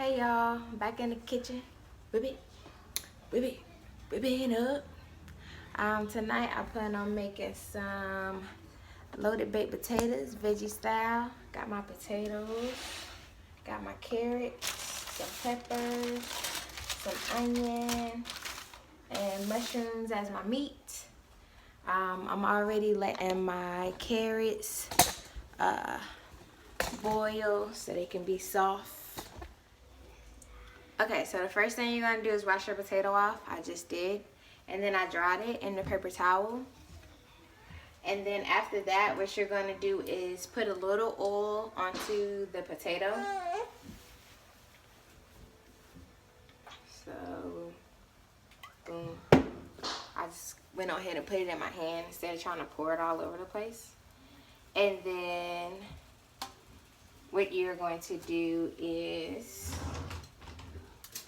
Hey y'all, back in the kitchen. Whip it up. Tonight I plan on making some loaded baked potatoes, veggie style. Got my potatoes, got my carrots, some peppers, some onion, and mushrooms as my meat. I'm already letting my carrots boil so they can be soft. Okay, so the first thing you're gonna do is wash your potato off. I just did. And then I dried it in the paper towel. And then after that, what you're gonna do is put a little oil onto the potato. So, boom. I just went on ahead and put it in my hand instead of trying to pour it all over the place. And then what you're going to do is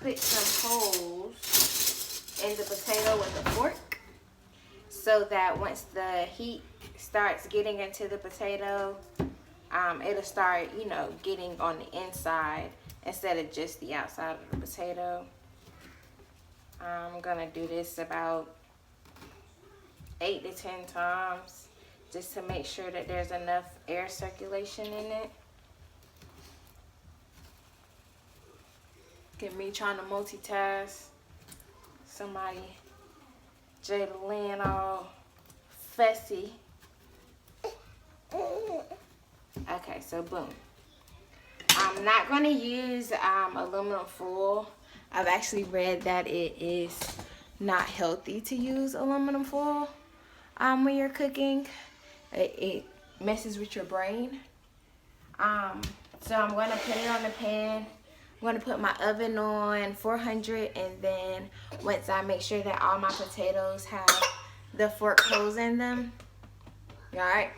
put some holes in the potato with a fork so that once the heat starts getting into the potato, it'll start, getting on the inside instead of just the outside of the potato. I'm gonna do this about 8 to 10 times just to make sure that there's enough air circulation in it. Get me trying to multitask. Somebody, Jada Lynn, all fussy. Okay, so boom. I'm not going to use aluminum foil. I've actually read that it is not healthy to use aluminum foil when you're cooking. It messes with your brain. So I'm going to put it on the pan. I'm going to put my oven on 400, and then once I make sure that all my potatoes have the fork holes in them, alright?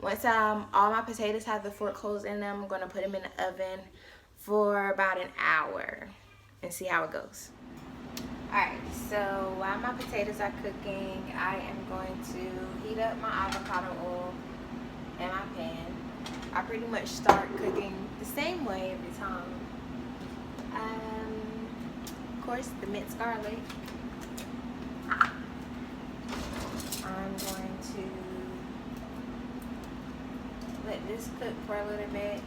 Once all my potatoes have the fork holes in them, I'm going to put them in the oven for about an hour and see how it goes. Alright, so while my potatoes are cooking, I am going to heat up my avocado oil in my pan. I pretty much start cooking the same way every time. Of course, the minced garlic. I'm going to let this cook for a little bit,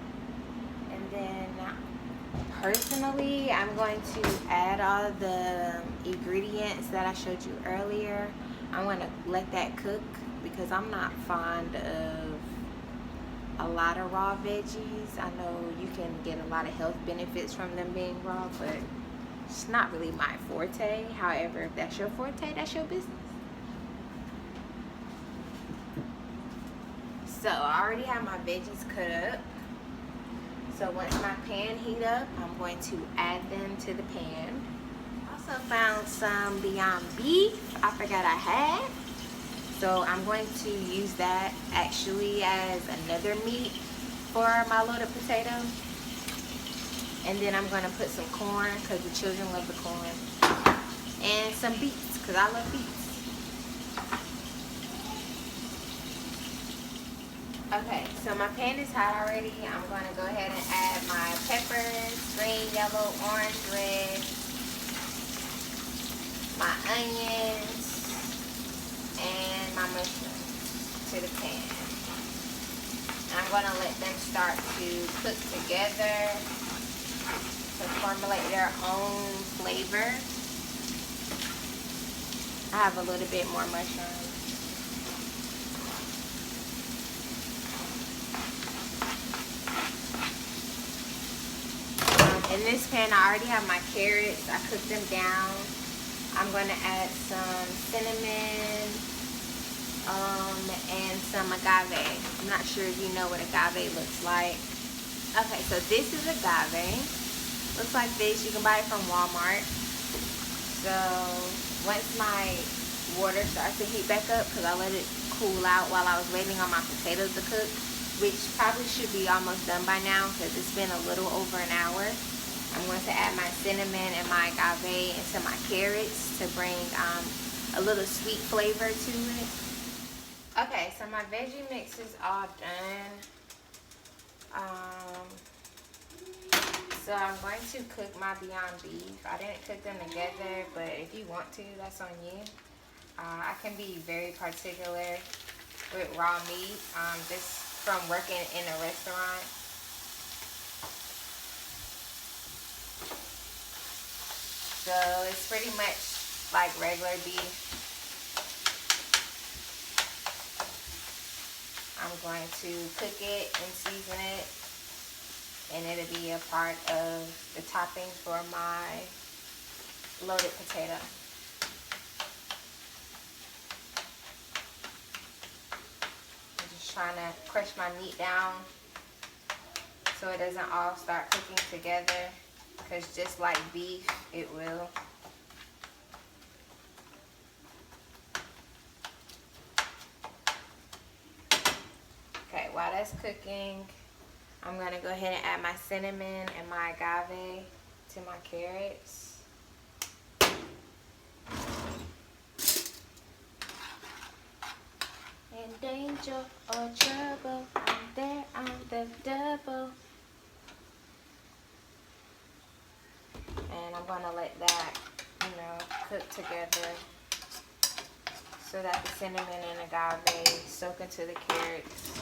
and then personally, I'm going to add all the ingredients that I showed you earlier. I'm going to let that cook because I'm not fond of a lot of raw veggies. I know you can get a lot of health benefits from them being raw, but it's not really my forte. However, if that's your forte, that's your business. So I already have my veggies cut up. So once my pan heat up, I'm going to add them to the pan. Also found some Beyond Beef. I forgot I had. So I'm going to use that actually as another meat for my loaded potato. And then I'm going to put some corn because the children love the corn. And some beets because I love beets. Okay, so my pan is hot already. I'm going to go ahead and add my peppers, green, yellow, orange, red, my onions, and my mushrooms to the pan. I'm going to let them start to cook together to formulate their own flavor. I have a little bit more mushrooms. In this pan, I already have my carrots. I cooked them down. I'm going to add some cinnamon and some agave. I'm not sure if you know what agave looks like. Okay, so this is agave. Looks like this. You can buy it from Walmart. So once my water starts to heat back up, because I let it cool out while I was waiting on my potatoes to cook, which probably should be almost done by now because it's been a little over an hour. I'm going to add my cinnamon and my agave into my carrots to bring a little sweet flavor to it. Okay, so my veggie mix is all done. So I'm going to cook my Beyond Beef. I didn't cook them together, but if you want to, that's on you. I can be very particular with raw meat, just from working in a restaurant. So it's pretty much like regular beef. I'm going to cook it and season it, and it'll be a part of the toppings for my loaded potato. I'm just trying to crush my meat down so it doesn't all start cooking together, because just like beef, it will. Okay, while that's cooking, I'm going to go ahead and add my cinnamon and my agave to my carrots. In danger or trouble, I'm there on the double. And I'm going to let that, cook together so that the cinnamon and agave soak into the carrots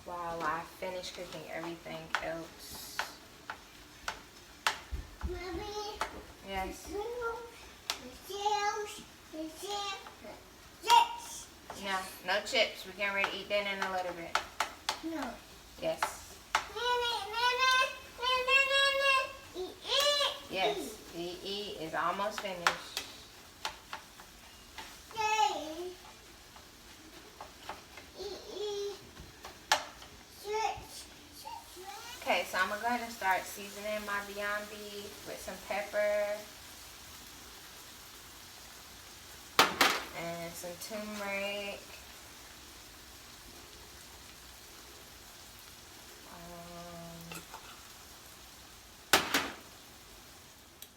while I finish cooking everything else. Mommy. Yes? Chips. No, no chips. We're getting ready to eat that in a little bit. No. Yes. Yes. The is almost finished. Okay, so I'm going to go ahead and start seasoning my Beyond Beef with some pepper and some turmeric.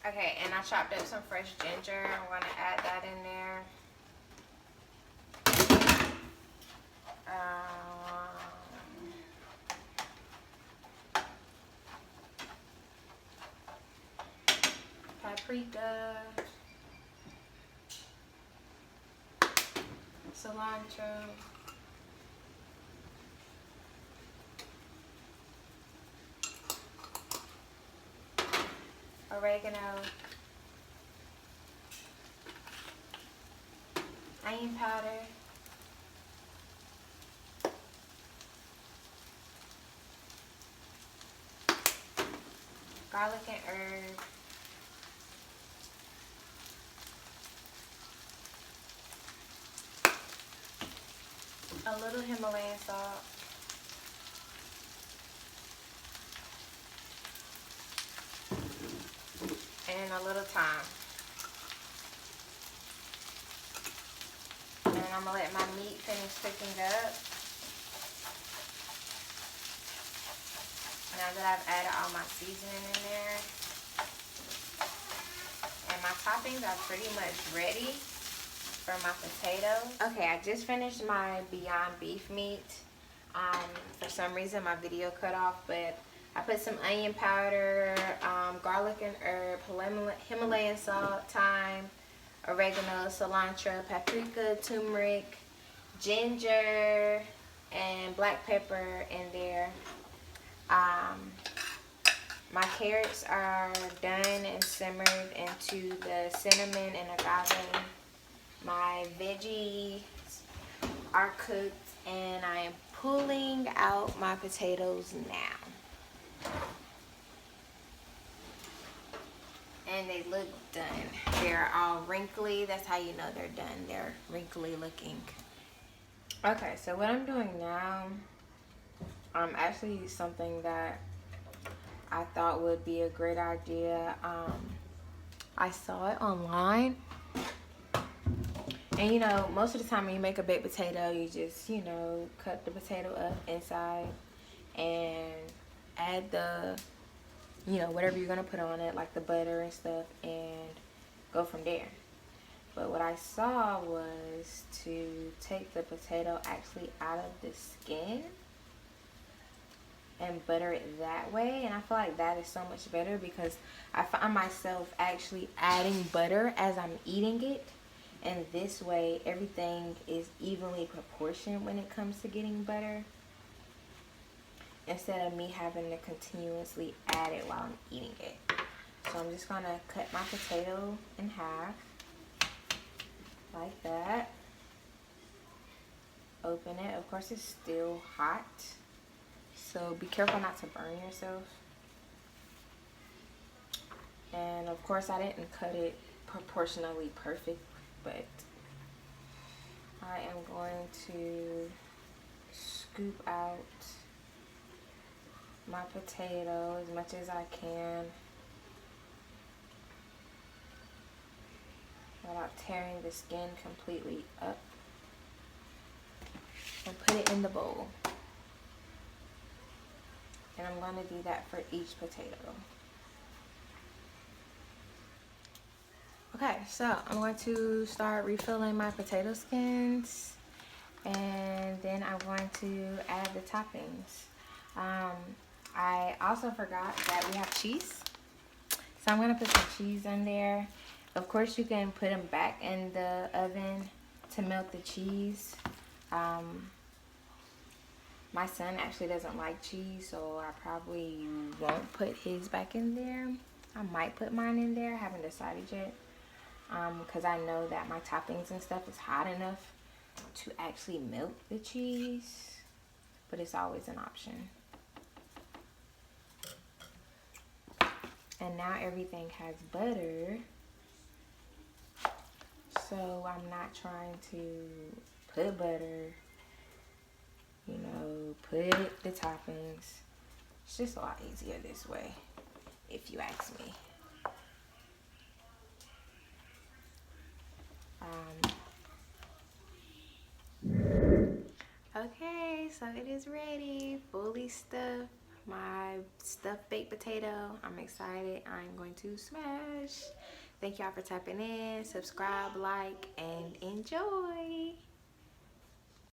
Okay, and I chopped up some fresh ginger. I'm going to add that in there. Paprika, cilantro, oregano, onion powder, garlic and herb, a little Himalayan salt, and a little thyme. And I'm going to let my meat finish cooking up. Now that I've added all my seasoning in there, and my toppings are pretty much ready for my potatoes. Okay, I just finished my Beyond Beef meat. For some reason my video cut off, but I put some onion powder, garlic and herb, Himalayan salt, thyme, oregano, cilantro, paprika, turmeric, ginger, and black pepper in there. My carrots are done and simmered into the cinnamon and agave. My veggies are cooked, and I am pulling out my potatoes now. And they look done. They're all wrinkly. That's how you know they're done. They're wrinkly looking. Okay, so what I'm doing now, actually something that I thought would be a great idea. I saw it online. And most of the time when you make a baked potato, you just, cut the potato up inside and add the, whatever you're going to put on it, like the butter and stuff, and go from there. But what I saw was to take the potato actually out of the skin and butter it that way. And I feel like that is so much better because I find myself actually adding butter as I'm eating it. And this way, everything is evenly proportioned when it comes to getting butter, instead of me having to continuously add it while I'm eating it. So I'm just gonna cut my potato in half, like that. Open it. Of course, it's still hot, so be careful not to burn yourself. And of course, I didn't cut it proportionally perfect, but I am going to scoop out my potato as much as I can without tearing the skin completely up, and put it in the bowl. And I'm going to do that for each potato. Okay, so I'm going to start refilling my potato skins, and then I'm going to add the toppings. I also forgot that we have cheese, so I'm going to put some cheese in there. Of course, you can put them back in the oven to melt the cheese. My son actually doesn't like cheese, so I probably won't put his back in there. I might put mine in there. I haven't decided yet, because I know that my toppings and stuff is hot enough to actually melt the cheese, but it's always an option. And now everything has butter, so I'm not trying to put butter, you know, put the toppings. It's just a lot easier this way, if you ask me. Okay, so it is ready, fully stuffed. My stuffed baked potato. I'm excited. I'm going to smash. Thank y'all for tapping in. Subscribe, like, and enjoy.